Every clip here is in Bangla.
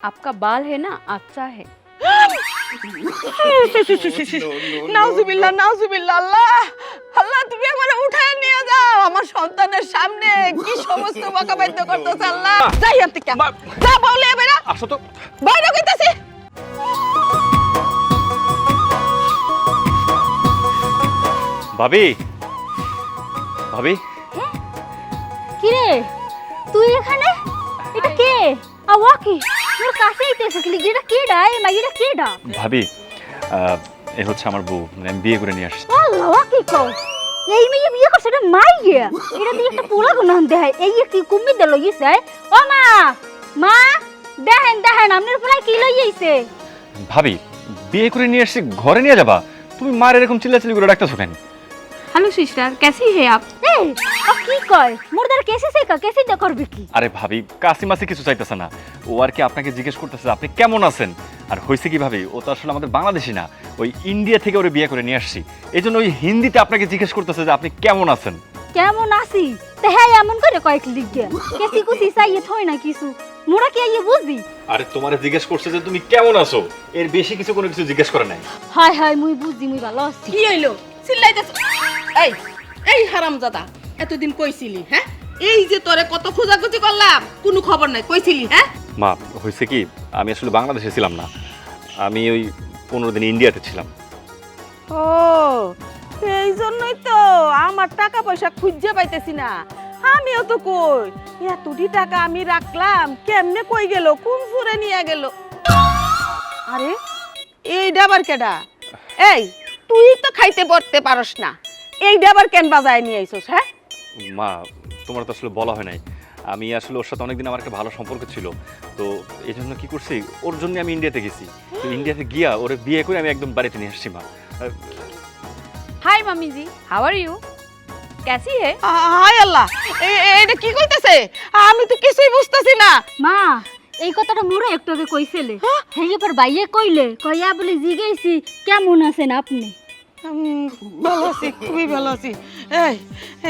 आपका बाल है ना अच्छा है। নাউজুবিল্লাহ নাউজুবিল্লাহ আল্লাহ আল্লাহ তুমি আমারে উঠায় নিয়ে যাও আমার সন্তানের সামনে কি সমস্ত বকাবাদ্য করতেছ আল্লাহ যাই আপনি কে যা বলে বেরা আসো তো বাইরে কইতাছি ভাবি ভাবি কি রে তুই এখানে এটা কে আওয়া কি মোর কাছে আইতেছিস কি এটা কেডা এই মাগিটা কেডা ভাবি এ হচ্ছে আমার বউ মানে আমি বিয়ে করে নিয়ে আসছি আল্লাহ কি কই এই মেয়ে বিয়ে করছে এটা মাইয়া এটা দিয়ে একটা পোলা গুনান দেয় এই কি কুম্মি দে লইছে ও মা মা দেখেন দেখেন আপনার পোলা কি লই আইছে ভাবি বিয়ে করে নিয়ে আসছি ঘরে নিয়ে যাবা তুমি মার এরকম চিল্লাচিল্লি করে ডাকতেছো কেন हेलो सिस्टर, कैसी है आप? এই ও কি কয় মুর্দার কেসে সেকা কেসে দে করবে কি আরে ভাবি কাসিমাসি কিছু চাইতেছে না ও আর কি আপনাকে জিজ্ঞেস করতেছে আপনি কেমন আছেন আর হয়েছে কি ভাবি ও তো আসলে আমাদের বাংলাদেশি না ওই ইন্ডিয়া থেকে ওরে বিয়ে করে নিয়ে আসছি এই জন্য ওই হিন্দিতে আপনাকে জিজ্ঞেস করতেছে যে আপনি কেমন আছেন কেমন আছি তে হ্যাঁ এমন করে কয়েক লিখে কেসি কুসি চাইয়ে থই না কিছু মোরা কি আইয়ে বুঝি আরে তোমারে জিজ্ঞেস করছে যে তুমি কেমন আছো এর বেশি কিছু কোনো কিছু জিজ্ঞেস করে নাই হায় হায় মুই বুঝি মুই ভালো আছি কি হইলো চিল্লাইতেছ এই এই হারামজাদা এতদিন কইছিলি হ্যাঁ এই যে তোরে কত খোঁজাখুঁজি করলাম কোনো খবর নাই কইছিলি হ্যাঁ মা হয়েছে কি আমি আসলে বাংলাদেশে ছিলাম না আমি ওই 15 দিন ইন্ডিয়াতে ছিলাম ও এই জন্যই তো আমার টাকা পয়সা খুঁজে পাইতেছি না আমিও তো কই এতটি টাকা আমি রাখলাম কেমনে কই গেল কোন সুরে নিয়ে গেল আরে এই ডাবার কেডা এই তুই তো খাইতে পড়তে পারস না এই ডাবার কেন বাজায় নিয়ে আইছস হ্যাঁ মা তোমার তো আসলে বলা হয় নাই আমি আসলে ওর সাথে অনেকদিন আমার একটা ভালো সম্পর্ক ছিল তো এই জন্য কি করছি ওর জন্য আমি ইন্ডিয়াতে গেছি তো ইন্ডিয়াতে গিয়া ওরে বিয়ে করে আমি একদম বাড়িতে নিয়ে আসছি মা hi mummy ji, how are you? कैसी है? হায় আল্লাহ এইটা কি কইতেছে আমি তো কিছুই বুঝতাছি না মা এই কথাটা মোরা একটু আগে কইছিলে হেগে পর বাইয়ে কইলে কইয়া বলে জিগাইছি কেমন আছেন আপনি ভালো আছি খুবই ভালো আছি এই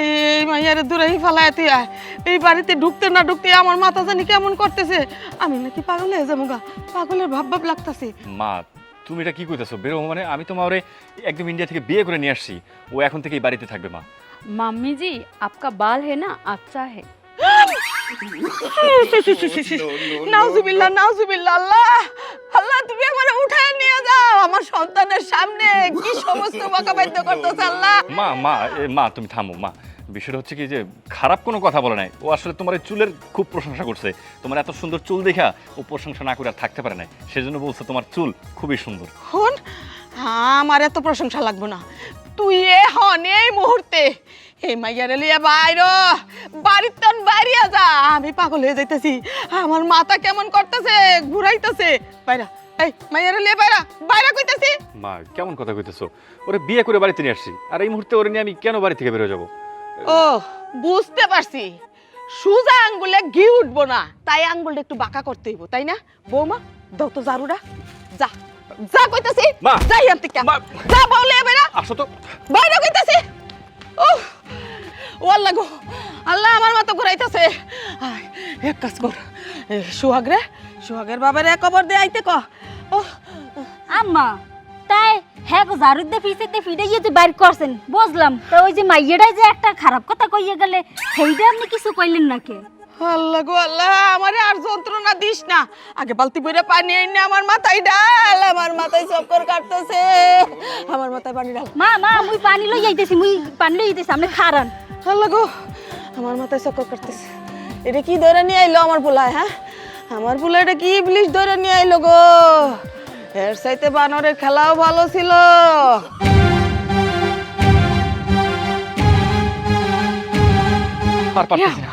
এই মাইয়ারে দূরেই ফালায় তুই আয়। এই বাড়িতে ঢুকতে না ঢুকতে আমার মাথা জানি কেমন করতেছে আমি নাকি পাগল হয়ে যাবো গা পাগলের ভাব ভাব লাগতেছে মা তুমি এটা কি কইতেছো বেরো মানে আমি তোমার ওরে একদম ইন্ডিয়া থেকে বিয়ে করে নিয়ে আসছি ও এখন থেকেই বাড়িতে থাকবে মা मम्मी जी, आपका बाल है ना अच्छा है। নাউজুবিল্লাহ নাউজুবিল্লাহ আল্লাহ আল্লাহ তুমি আমারে উঠায় নিয়ে যাও আমার সন্তানের সামনে কি সমস্ত বকাবাদ্য করতেছ আল্লাহ মা তুমি থামো মা বিষয়টা হচ্ছে কি যে খারাপ কোনো কথা বলে নাই ও আসলে তোমার এই চুলের খুব প্রশংসা করছে তোমার এত সুন্দর চুল দেখা ও প্রশংসা না করে আর থাকতে পারে নাই সেজন্য বলছে তোমার চুল খুবই সুন্দর হন আমার এত প্রশংসা লাগবে না তুই এখন এই মুহূর্তে এই মাইয়ারে লিয়া বাইরো বাড়ির তন বাইরিয়া যা আমি পাগল হয়ে যাইতেছি আমার মাথা কেমন করতেছে ঘুরাইতেছে বাইরা এই মাইয়ারে লিয়া বাইরা বাইরা কইতাছি মা কেমন কথা কইতেছো ওরে বিয়ে করে বাড়িতে নিয়ে আসছি আর এই মুহূর্তে ওরে নিয়ে আমি কেন বাড়ি থেকে বের হয়ে যাবো ও বুঝতে পারছি সুজা আঙ্গুলে ঘি উঠবো না তাই আঙ্গুলটা একটু বাঁকা করতে হইব তাই না বৌমা দাও তো জারুরা যা যা কইতাছি মা! যাই আনতে কে মা! যা বলে বেরা আসো তো বাইরে কইতাছি ওহ ও আল্লাহ গো আল্লাহ আমার মতো ঘুরাইতাছে আয়, এক কাজ কর সোহাগের বাবারে খবর দে আইতে ক ও আম্মা তাই হ্যাঁ গো জারুদ্দে ফিসেতে ফিডে গিয়ে তুই বাইর করছেন বুঝলাম তো ওই যে মাইয়াটাই যে একটা খারাপ কথা কইয়ে গেলে সেইটা আপনি কিছু কইলেন নাকি আল্লাহ গো আল্লাহ আমারে আর যন্ত্রণা দিস না আগে বালতি বইরা পানি এনে আমার মাথায় ডাল আমার মাথায় চক্কর কাটতেছে আমার মাথায় পানি ডাল মা মা মুই পানি লই যাইতেছি মুই পানি লই যাইতেছি আপনি খারান আল্লাহ গো আমার মাথায় চক্কর কাটতেছে এটা কি ধরে নিয়ে আইলো আমার পোলায় হ্যাঁ আমার পোলা এটা কি ইবলিশ ধরে নিয়ে আইলো গো এর চাইতে বানরের খেলাও ভালো ছিল আর পারতেছি না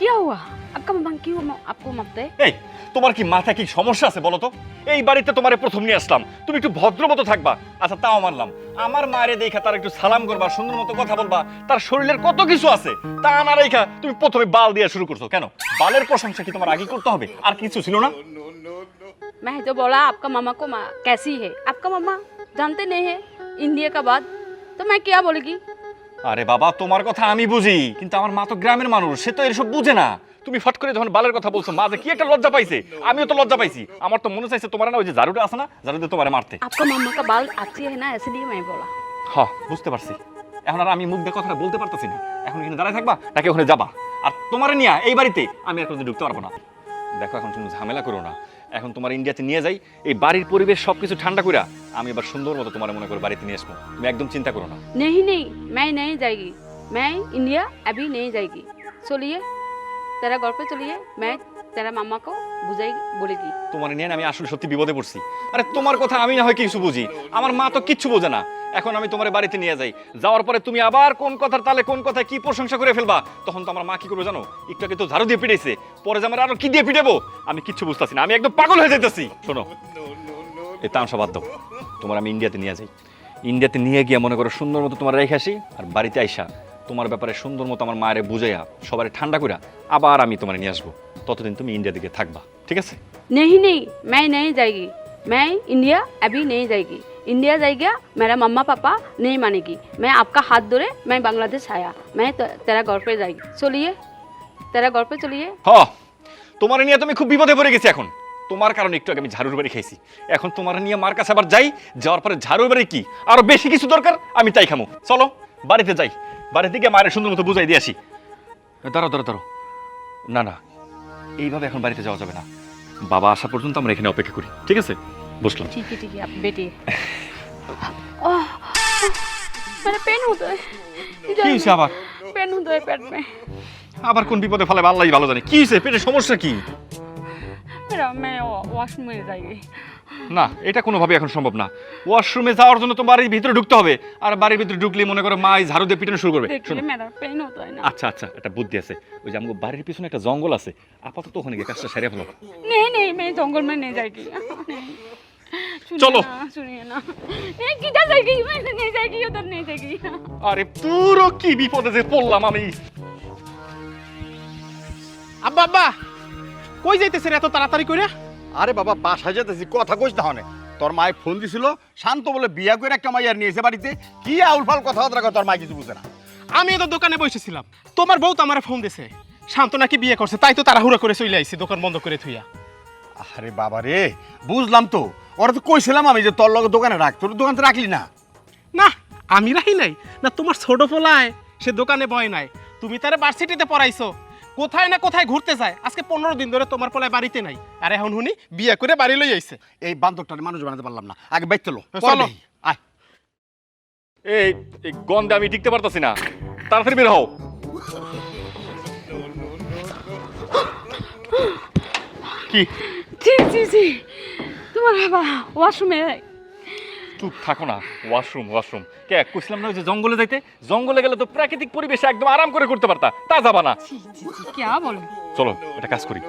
क्या हुआ? आपका मामा क्यों आपको मारते हैं? এই তোমার কি মাথা কি সমস্যা আছে বলো তো এই বাড়িতে তোমারে প্রথম নিয়ে আসলাম তুমি একটু ভদ্রমতো থাকবা আচ্ছা তাও মানলাম আমার মায়েরে দেখা তার একটু সালাম করবা সুন্দর মতো কথা বলবা তার শরীরের কত কিছু আছে তা না রেখা তুমি প্রথমে বাল দিয়ে শুরু করছো কেন বালের প্রশংসা কি তোমার আগে করতে হবে আর কিছু ছিল না मैं तो बोला आपका मामा को कैसी है? आपका मामा जानते नहीं है इंडिया का बात, तो मैं क्या बोलेगी? আরে বাবা তোমার কথা আমি বুঝি কিন্তু আমার মা তো গ্রামের মানুষ সে তো এসব বুঝে না তুমি ফট করে যখন বালের কথা বলছো, মা যে কি একটা লজ্জা পাইছে, আমিও তো লজ্জা পাইছি। আমার তো মনে চাইছে তোমার না ওই যে ঝাড়ুটা আছে না, ঝাড়ু দিয়ে তোমারে মারতে। आपका मम्मा का बाल अच्छी है ना, इसलिए मैं बोला। হ্যাঁ, বুঝতে পারছি। এখন আর আমি মুখ দিয়ে কথাটা বলতে পারতেছি না। এখন এখানে দাঁড়ায় থাকবা নাকি ওখানে যাবা? আর তোমারে নিয়ে এই বাড়িতে আমি আর কোনোদিন ঢুকতে পারবো না। দেখো, এখন তুমি ঝামেলা করো না। এখন তোমার ইন্ডিয়াতে নিয়ে যাই, এই বাড়ির পরিবেশ সবকিছু ঠান্ডা কইরা আমি এবার সুন্দর মতো তোমার মনে করে বাড়িতে নিয়ে আসবো। তুমি একদম চিন্তা করো না। नहीं नहीं, मैं नहीं जाएगी, मैं इंडिया अभी नहीं जाएगी। चलिए तेरा घर पे चलिए, मैं तेरा मामा को बुझाई बोलेगी। তোমার নিয়ে আমি আসলে সত্যি বিপদে পড়ছি। আরে তোমার কথা আমি না হয় কিছু বুঝি, আমার মা তো কিচ্ছু বোঝে না। এখন আমি তোমার বাড়িতে নিয়ে যাই, যাওয়ার পরে তুমি আবার কোন কথার তালে কোন কথায় কি প্রশংসা করে ফেলবা, তখন তো আমার মা কি করবে জানো? একটু আগে তো ঝাড়ু দিয়ে পিটাইছে, পরে যে আমার আরো কি দিয়ে পিটাবো আমি কিচ্ছু বুঝতেছি না। আমি একদম পাগল হয়ে যাইতেছি। শোনো, এই তামসা বাদ দাও। তোমার আমি ইন্ডিয়াতে নিয়ে যাই, ইন্ডিয়াতে নিয়ে গিয়ে মনে করো সুন্দর মতো তোমার রেখে আসি, আর বাড়িতে আইসা তোমার ব্যাপারে সুন্দর মতো আমার মায়ের বুঝাইয়া সবাই ঠান্ডা কইরা আবার আমি তোমার নিয়ে আসবো। ততদিন তুমি ইন্ডিয়া দিকে থাকবা, ঠিক আছে? नहीं नहीं, मैं नहीं जाएगी, मैं इंडिया अभी नहीं जाएगी। इंडिया जाएगा मेरा मम्मा पापा नहीं मानेगी। मैं आपका हाथ धरे मैं बांग्लादेश आया, मैं तेरा घर पे जाएगी। चलिए तेरा घर पे चलिए। হ, তোমার নিয়ে তুমি খুব বিপদে পড়ে গেছি। এখন তোমার কারণে একটু আগে আমি ঝাড়ুর বাড়ি খাইছি, এখন তোমার নিয়ে মার কাছে আবার যাই, যাওয়ার পরে ঝাড়ুর বাড়ি কি আরো বেশি কিছু দরকার আমি তাই খামো। চলো বাড়িতে যাই, বাড়িতে গিয়ে মায়ের সুন্দর মতো বুঝাই দিয়ে আসি। দাঁড়ো দাঁড়ো দাঁড়ো, না না, এইভাবে এখন বাড়িতে যাওয়া যাবে না। বাবা আসা পর্যন্ত আমরা এখানে অপেক্ষা করি, ঠিক আছে? বসলাম। ठीक है आप बैठिए। ओह, मेरा पेन होता है, কি হয়েছে আবার? पेन होता है पेट में। আবার কোন বিপদে ফেলে আল্লাহই ভালো জানে। কি হয়েছে? পেটের সমস্যা কি? मेरा मैं वॉशरूम में जाएगी। না, এটা কোনোভাবে এখন সম্ভব না। ওয়াশরুমে যাওয়ার জন্য তো বাড়ির ভিতরে ঢুকতে হবে, আর বাড়ির ভিতরে ঢুকলে মনে করো মা এই ঝাড়ু দিয়ে পিটানো শুরু করবে। শোনো, देखिए मेरा पेन होता है ना। আচ্ছা আচ্ছা, একটা বুদ্ধি আছে। ওই যে আমাদের বাড়ির পিছনে একটা জঙ্গল আছে, আপাতত ওখানে গিয়ে কাজটা সেরে ফেলো। नहीं नहीं, मैं जंगल में नहीं जाएगी। नहीं। सुनिए चलो। ना, सुनिए ना। नहीं, किधर जाएगी? मैं नहीं जाएगी, उधर नहीं जाएगी। আরে পুরো কি বিপদে যে পড়লাম আমি। আব্বা আব্বা কই যাইতেছেন এত তাড়াতাড়ি করে? আরে বাবা, বাসায় যেতেছি, কথা কইস না হনে। তোর মায়ে ফোন দিছিল, শান্ত বলে বিয়া করে একটা মাইয়ার নিয়েছে বাড়িতে। কি আউলফাল কথাবার্তা কয়, তোর মা কিছু বুঝে না। আমি তো দোকানে বসেছিলাম, তোমার বউ তো আমার ফোন দিছে, শান্ত নাকি বিয়ে করছে, তাই তো তাড়াহুড়া করে চলে আইছি দোকান বন্ধ করে থুইয়া। আরে বাবা রে, বুঝলাম তো। ওরা তো কইছিলাম আমি যে তোর লগে দোকানে রাখ, তোর দোকান তো রাখলি না। না, আমি রাহি নাই না, তোমার ছোট পোলায় সে দোকানে বয় নাই, তুমি তারে ভার্সিটিতে পড়াইছো, কোথায় না কোথায় ঘুরতে যায়। আজকে 15 দিন ধরে তোমার পোলায় বাড়িতে নাই, আর এখন হুনি বিয়ে করে বাড়ি লই আইছে। এই বান্দরটারে মানুষ বানাতে পারলাম না। আগে বাইর চলো, চলো। আয়। এই এই গন্ধে আমি টিকতে পারতাছি না, তাড়াতাড়ি বের হও। কি? जी जी जी, तुम्हारा वॉशरूम में है। চুপ থাকো না। ওয়াশরুম ওয়াশরুম কে কইছিলাম না ওই যে জঙ্গলে যাইতে? জঙ্গলে গেলে তো প্রাকৃতিক পরিবেশে একদম আরাম করে করতে পারতা, তা যাবা না। जी जी जी, क्या बोलो? চলো একটা কাজ করি,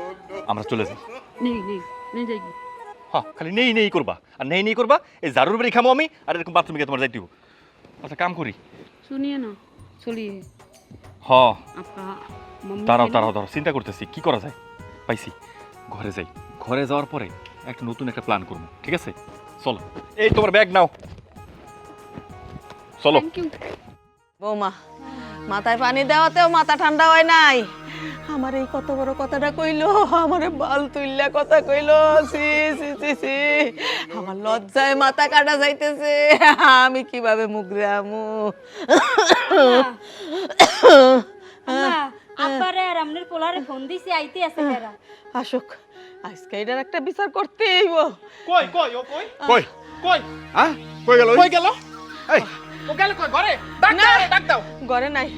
আমরা চলে যাই। नहीं नहीं, नहीं जाएगी। হ্যাঁ, খালি নেই নেই করবা আর নেই নেই করবা। এই ঝাড়ুর বাড়ি খামো আমি, আর এরকম বাথরুমে গিয়ে তোমার যাইতে হবে। আচ্ছা কাম করি। सुनिए ना, चलिए। হ্যাঁ, आपका मम्मी দাঁড়াও है ना? দাঁড়াও দাঁড়াও, চিন্তা করতেছি কি করা যায়। পাইছি, ঘরে যাই। ঘরে যাওয়ার পরে একটা নতুন একটা প্ল্যান করবো, ঠিক আছে? চলো, এই তোমার ব্যাগ নাও, চলো। Thank you. বৌমা, মাথায় পানি দেওয়াতেও মাথা ঠান্ডা হয় নাই। আমার এই কত বড় কথাটা কইলো, আমারে বাল তুইল্লা কথা কইলো। সি সি সি সি, আমার লজ্জায় মাথা কাটা যাইতেছে। আমি কিভাবে মুখ রামু? আম্মা আব্বারে আর আমনের পোলারে ফোন দিছি আইতে আছে এরা। আসুক, আজকে এটার একটা বিচার করতেই হইব। কই কই ও কই কই? কই হ্যাঁ, কই গেল? কই গেল? এই, ও গেল কই? ঘরে ডাক দাও রে, ডাক দাও। ঘরে নাই,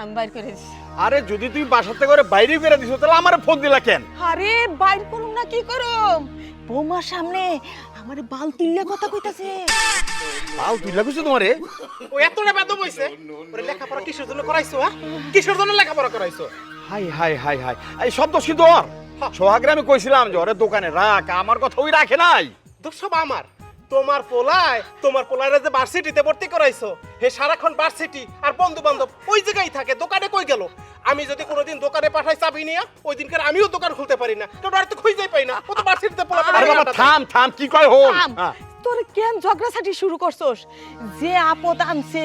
আমি বাইর করে দিছি। আরে যদি তুমি বাসাতে করে বাইরে বেরা দিছো, তাহলে আমারে ফোন দিলা কেন? আরে বাইর করুম না কি করুম? বৌমার সামনে আমার বাল তুইল্লা কথা কইতাছে। বাল তুই লাগুছো তোমারে? ও এতটা বেদব হইছে, ওরে লেখাপড়া কিসের জন্য করাইছো? হ্যাঁ, কিসের জন্য লেখাপড়া করাইছো? হাই হাই হাই হাই, এই সব দোষ কিন্তু ওর। সোহাগরে আমি কইছিলাম যে ওরে দোকানে রাখ, আমার কথা ওই রাখে নাই। দোষ সব আমার। তোমার পোলারে যে ভার্সিটিতে ভর্তি করাইছো, হে সারাক্ষণ ভার্সিটি আর বন্ধু বান্ধব ওই জায়গায় থাকে, দোকানে কই গেল? আমি যদি কোনোদিন দোকানে পাঠাই চাবি নিয়া, ওই দিনকার আমিও দোকান খুলতে পারি না, কারণ আর তো খুঁজেই পাই না। ও তো ভার্সিটিতে পোলা। আরে বাবা থাম থাম, কি কয় হল? থাম। তোর কেন ঝগড়াঝাটি শুরু করছস? যে আপদ আনছে,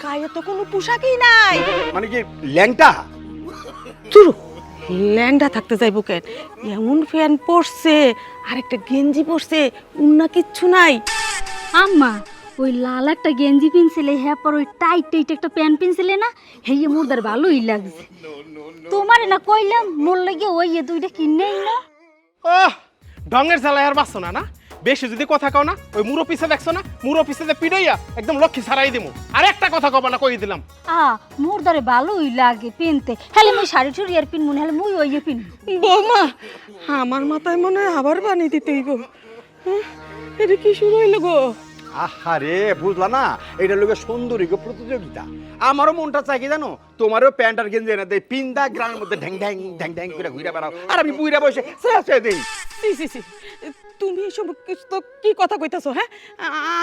গায়ে তো কোনো পোশাকই নাই। মানে কি ল্যাংটা? চুরু, ল্যাংডা থাকতে যাইব কেন? এমন ফ্যান পরছে আর একটা গেঞ্জি পরছে, উন্না কিচ্ছু নাই। আম্মা ওই লাল একটা গেঞ্জি পিনছিলে, হ্যাঁ পর ওই টাইট টাইট একটা প্যান্ট পিনছিলে না, হেয়ে মোরদার ভালোই লাগছে। তোমার না কইলাম মোর লাগে ওই দুইটা কিনেই না। ও ঢঙ্গের জ্বালায় আর বাঁচছো না না, বেশি যদি কথা কও না, ওই মুরো পিছে দেখছো না, মুরো পিছে যে পিড়াইয়া একদম লক্ষ্মী ছাড়াই দিমু। আর একটা কথা কবা না, কই দিলাম। মোরদারে ভালোই লাগে পিনতে, হেলে মুই শাড়ি টুড়ি আর পিনমু না, হেলে মুই ওই পিন। বৌমা, আমার মাথায় মনে হয় আবার বানিয়ে দিতে হইব। এটা কি শুরু হইল গো? আহারে বুঝলা না, এটা লোকের সুন্দরী প্রতিযোগিতা। আমারও মনটা চাই কি জানো, তোমারও প্যান্ট আর গেঞ্জি এনে দেয়, পিন্দা গ্রামের মধ্যে ঢ্যাং ঢ্যাং ঢ্যাং ঢ্যাং করে ঘুরে বেড়াও, আর আমি বুইরা বসে সে দেই। সি সি সি, তুমি এই সমস্ত কি কথা কইতাছো? হ্যাঁ,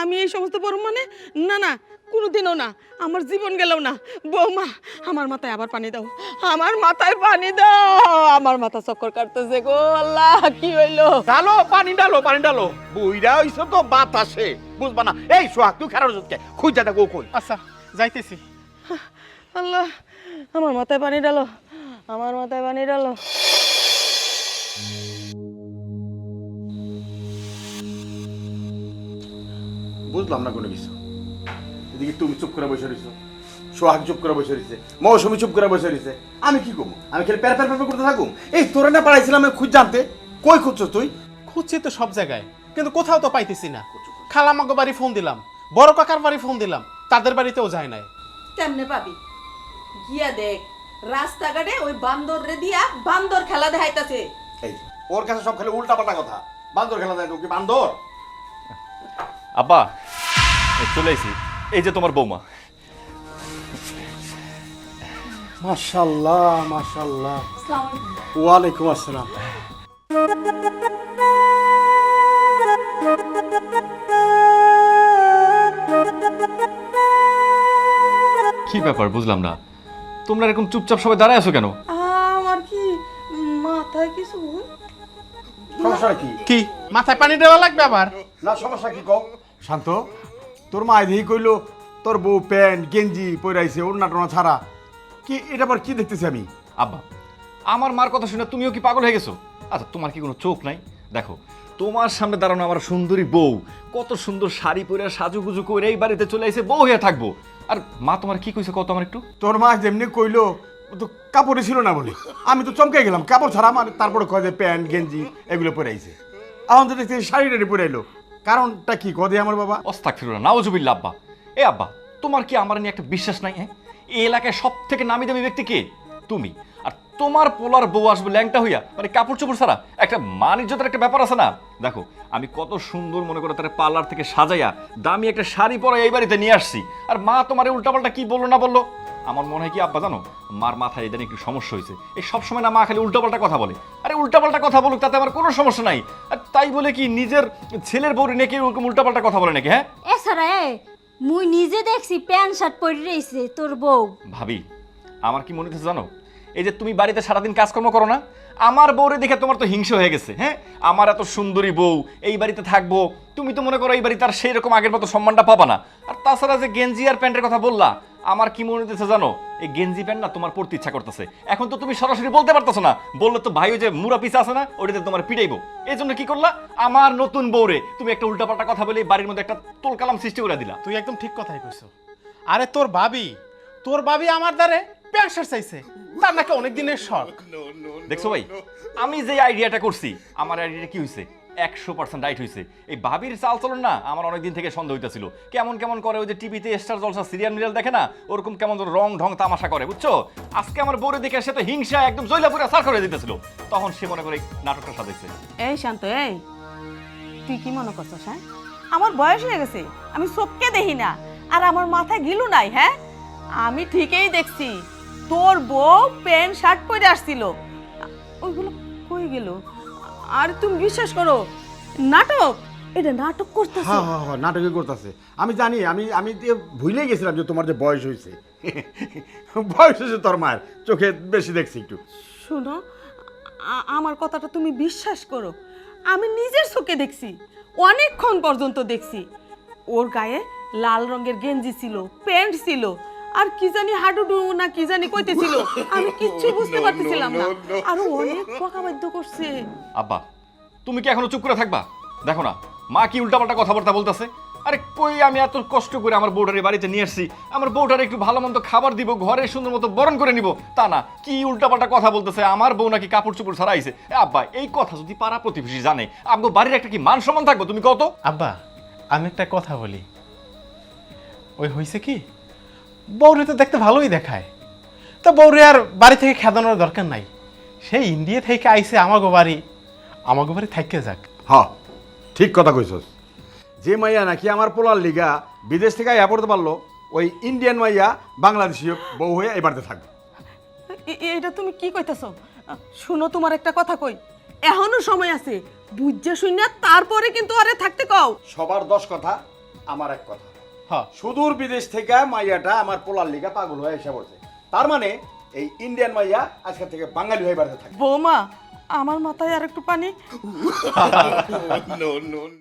আমি এই সমস্ত বড় মানে না না, কোনোদিনও না, আমার জীবন গেলেও না। বৌমা, আমার মাথায় আবার পানি দাও, আমার মাথায় পানি দাও, আমার মাথা চক্কর কাটতেছে গো। আল্লাহ, কি হইলো? ডালো পানি ডালো, পানি ডালো। বুইরা হইছো তো বাতাসে, বুঝবা না। এই সোহাগ তুই খারাপ হচ্ছে, খুঁজা দেখো কই। আচ্ছা যাইতেছি। আল্লাহ, আমার মাথায় পানি ডালো, আমার মাথায় পানি ডালো। বুঝলাম না কোনো কিছু। এদিকে তুমি চুপ করে বসে রইছো, সোহাগ চুপ করে বসে রইছে, মৌসুমি চুপ করে বসে রইছে। আমি কি করবো? আমি খেলে প্যার প্যার প্যার করতে থাকুম? এই তোরা না পাড়াইছিলাম আমি খুঁজ জানতে, কই খুঁজছো তুই? খুঁজছি তো সব জায়গায়, কিন্তু কোথাও তো পাইতেছি না। খালামাগো বাড়ি ফোন দিলাম, বড় কাকার বাড়ি ফোন দিলাম, তাদের বাড়িতেও যায় নাই। কেমনে পাবি? গিয়া দেখ, রাস্তাঘাটে ওই বান্দর রে দিয়া বান্দর খেলা দেখাইতাছে। এই ওর কাছে সব খেলে উল্টা পাল্টা কথা। বান্দর খেলা দেয় কি বান্দর? আব্বা এই চলে আইছি, এই যে তোমার বৌমা। মাশাআল্লাহ মাশাআল্লাহ। ওয়ালাইকুম আসসালাম। কি ব্যাপার বুঝলাম না, তোমরা এরকম চুপচাপ সবাই দাঁড়ায় আছো কেন? আমার কি মাথায় কিছু? সমস্যা কি? কি মাথায় পানি দেওয়া লাগবে আবার? না সমস্যা কি কও? শান্ত, তোর মা এদিকে কইলো তোর বউ প্যান্ট গেঞ্জি পরাইছে, ওড়না টোনা ছাড়া। কি এটা আবার কি দেখতেছি আমি? আব্বা, আমার মার কথা শুনে তুমিও কি পাগল হয়ে গেছো? আচ্ছা তোমার কি কোনো চোখ নাই? দেখো তোমার সামনে দাঁড়ানো আমার সুন্দরী বউ, কত সুন্দর শাড়ি পরে সাজুগুজু করে এই বাড়িতে চলে এসে বউ হয়ে থাকবো। আর মা তোমার কি কইছে কত আমার একটু? তোর মা যেমনি কইলো, ও তো কাপড়ে ছিল না বলে আমি তো চমকে গেলাম। কাপড় ছাড়া আমার, তারপরে কয় যে প্যান্ট গেঞ্জি এগুলো পরাইছে। এখন তো দেখছি শাড়ি টাড়ি পরাইলো, কারণটা কি কদে আমার বাবা? অস্তাগফিরুল্লাহ, নাউজুবিল্লাহ। আব্বা এ আব্বা, তোমার কি আমার নিয়ে একটা বিশ্বাস নাই? হ্যাঁ, এই এলাকায় সব থেকে নামি দামি ব্যক্তি কে? তুমি। আর তোমার পোলার বউ আসবে ল্যাংটা হইয়া, মানে কাপড় চোপড় ছাড়া। একটা মান ইজ্জতের একটা ব্যাপার আছে না? দেখো আমি কত সুন্দর মনে করে তার পার্লার থেকে সাজাইয়া দামি একটা শাড়ি পরে এই বাড়িতে নিয়ে আসছি, আর মা তোমার উল্টাপাল্টা কি বললো না বললো। আমার মনে হয় কি আব্বা জানো, মার মাথায় ইদানিং একটু সমস্যা হয়েছে। এই সবসময় না মা খালি উল্টাপাল্টা কথা বলে। আরে উল্টাপাল্টা কথা বলুক, তাতে আমার কোনো সমস্যা নাই। আর তাই বলে কি নিজের ছেলের বউরে নাকি ওরকম উল্টাপাল্টা কথা বলে নাকি? হ্যাঁ এছাড়া মুই নিজে দেখছি প্যান্ট শার্ট পরে রইছে তোর বউ। ভাবি আমার কি মনে হচ্ছে জানো, এই যে তুমি বাড়িতে সারাদিন কাজকর্ম করো না, আমার বউরে দেখে তোমার তো হিংসা হয়ে গেছে। হ্যাঁ, আমার এত সুন্দরী বউ এই বাড়িতে থাকবো, তুমি তো মনে করো এই বাড়িতে আর সেই রকম আগের মতো সম্মানটা পাবা না। আর তাছাড়া যে গেঞ্জি আর প্যান্টের কথা বললা, আমার কি মনে হচ্ছে জানো, এই গেঞ্জি প্যান্ট না তোমার পড়তে ইচ্ছা করতেছে। এখন তো তুমি সরাসরি বলতে পারতেছো না, বললে তো ভাই ওই যে মুরা পিসা আছে না, ওইটাতে তোমার পিটাইবো। এই জন্য কি করলা, আমার নতুন বউরে তুমি একটা উল্টাপাল্টা কথা বলে বাড়ির মধ্যে একটা তোলকালাম সৃষ্টি করে দিলা। তুই একদম ঠিক কথাই কইছো। আরে তোর ভাবি আমার দ্বারে প্যান্ট শার্ট চাইছে, তার নাকি অনেক দিনের শখ। দেখছো ভাই, আমি যে আইডিয়াটা করছি, আমার আইডিয়াটা কি হয়েছে, 100% রাইট হয়েছে। এই ভাবির চাল চলন না আমার অনেকদিন থেকে সন্দেহ হইতেছিল। কেমন কেমন করে ওই যে টিভিতে স্টার জলসা সিরিয়াল মিরিয়াল দেখে না, ওরকম কেমন রং ঢং তামাশা করে, বুঝছো? আজকে আমার বউরে দেখে সে তো হিংসা একদম জয়লাপুরে সার করে দিতেছিল, তখন সে মনে করে নাটকটা সাজাইছে। এই শান্ত, এই তুই কি মনে করছস? হ্যাঁ, আমার বয়স হয়ে গেছে, আমি চোখকে দেখি না, আর আমার মাথায় গিলু নাই। হ্যাঁ, আমি ঠিকই দেখছি তোর বউ প্যান্ট শার্ট পরে আসছিল, ওইগুলো কই গেল? আর তুমি বিশ্বাস করো, নাটক, এটা নাটক করতেছে। হ্যাঁ হ্যাঁ হ্যাঁ, নাটকই করতেছে। আমি জানি, আমি ভুলে গেছিলাম যে তোমার যে বয়স হয়েছে। বয়স হয়েছে তোর মায়ের, চোখে বেশি দেখছি একটু। শোনো, আমার কথাটা তুমি বিশ্বাস করো, আমি নিজের চোখে দেখছি, অনেকক্ষণ পর্যন্ত দেখছি। ওর গায়ে লাল রঙের গেঞ্জি ছিল, প্যান্ট ছিল, আর কি জানি হাডুডু না কি জানি কইতেছিল আমি কিচ্ছু বুঝতে পারতেছিলাম না আর ও অনেক বকাবাদ্য করছে। আব্বা তুমি কি এখনো চুপ করে থাকবা? দেখো না মা কি উল্টাপাল্টা কথাবার্তা বলতেছে। আরে কই আমি এত কষ্ট করে আমার বউটারে বাড়িতে নিয়ে আসছি, আমার বউটারে একটু ভালো মন্দ খাবার দিব, ঘরে সুন্দর মতো বরণ করে নিব, তা না কি উল্টাপাল্টা কথা বলতেছে। আমার বউ নাকি কাপড় চোপড় ছাড়া আইছে। আব্বা এই কথা যদি পাড়া প্রতিবেশী জানে আব্বু বাড়ির একটা কি মান সম্মান থাকবো তুমি কত? আব্বা আমি একটা কথা বলি, ওই হয়েছে কি বউরে তো দেখতে ভালোই দেখায়, তা বউরে আর বাড়ি থেকে খেদানোর দরকার নাই। সেই ইন্ডিয়া থেকে আইছে আমাগো বাড়ি থাইকে যাক। হ্যাঁ ঠিক কথা কইছস। যে মাইয়া নাকি আমার পোলার লিগা বিদেশ থেকে আয়া পড়তে পারলো, ওই ইন্ডিয়ান মাইয়া বাংলাদেশি বউ হয়ে এই বাড়িতে থাকবে। এটা তুমি কি কইতাছো? শুনো তোমার একটা কথা কই, এখনো সময় আছে, বুঝছে শুনে তারপরে কিন্তু আরে থাকতে কও। সবার 10 কথা আমার এক কথা। হ্যাঁ সুদূর বিদেশ থেকে মাইয়াটা আমার পোলার লিগা পাগল হয়ে এসে পড়ছে, তার মানে এই ইন্ডিয়ান মাইয়া আজকে থেকে বাঙালি হয়ে বাড়িতে থাকবে। বৌমা আমার মাথায় আর একটু পানি।